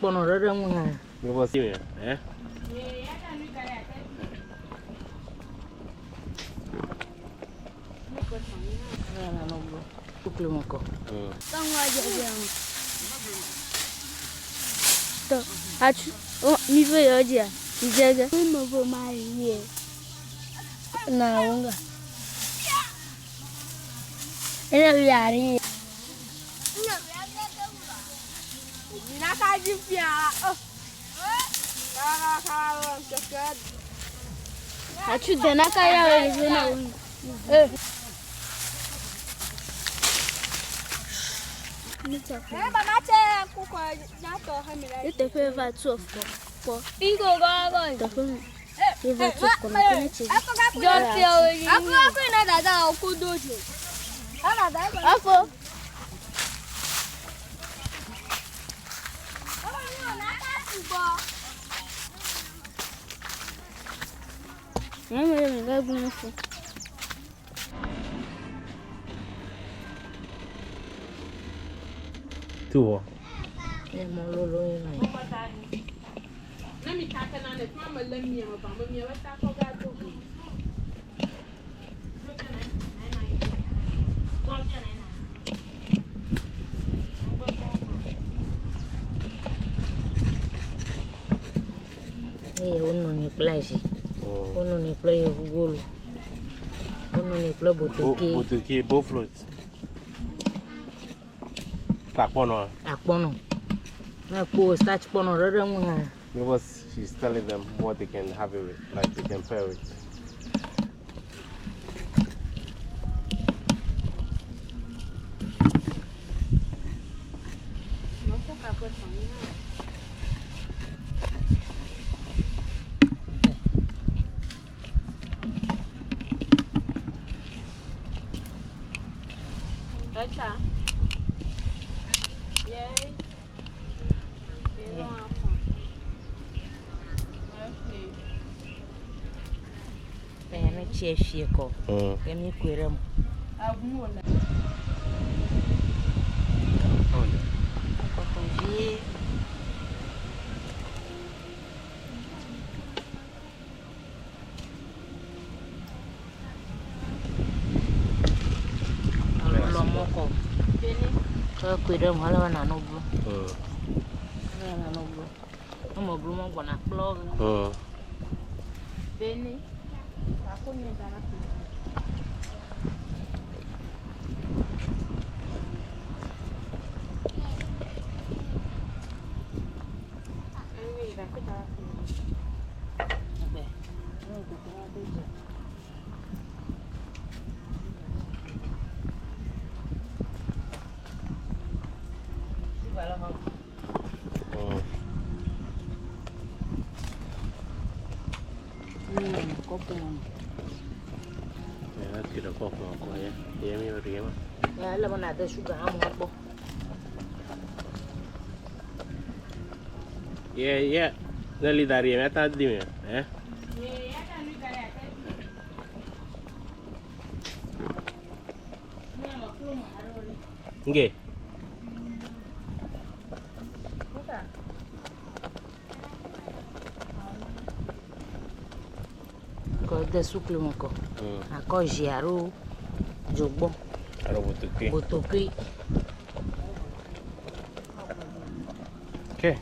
pono rere mwa. Me was here, eh? No bro. Ukle moko. Tangwa jaja. To, achu. Oh, mi ve yoja. Jaja. Mo vo mai. Na unga. Ina yari. Ina ka jipia. Oh. Achu dena ka ya we na unga. Eh. Te fais va tout pour Igo gaga te fais va tout pour na kunichi afo na dada okudoje afo me ga bunu fo Two. Let me talk on the mama let me about me. What's that for God to be? Uno ni plage. Uno ni play golo. Uno ni play botoki. Botoki, both floats. Takpono. Akpono. Na ko start pono rere mwa. Because she's telling them what they can have it with, like they can pair it. Chefiko. Kemi kwere mu. Agumola. Kokonji. Alo moko. Ka kwere mu hala na no bro. Na no bro. Mo bro mo gona plug. Beni. La mana da sugar am hapo. Yeah. Nali dari me ta di me, eh? Nge. Ko de sukle moko. Ako jiaro jogbo. Botoki. Botoki. Okay.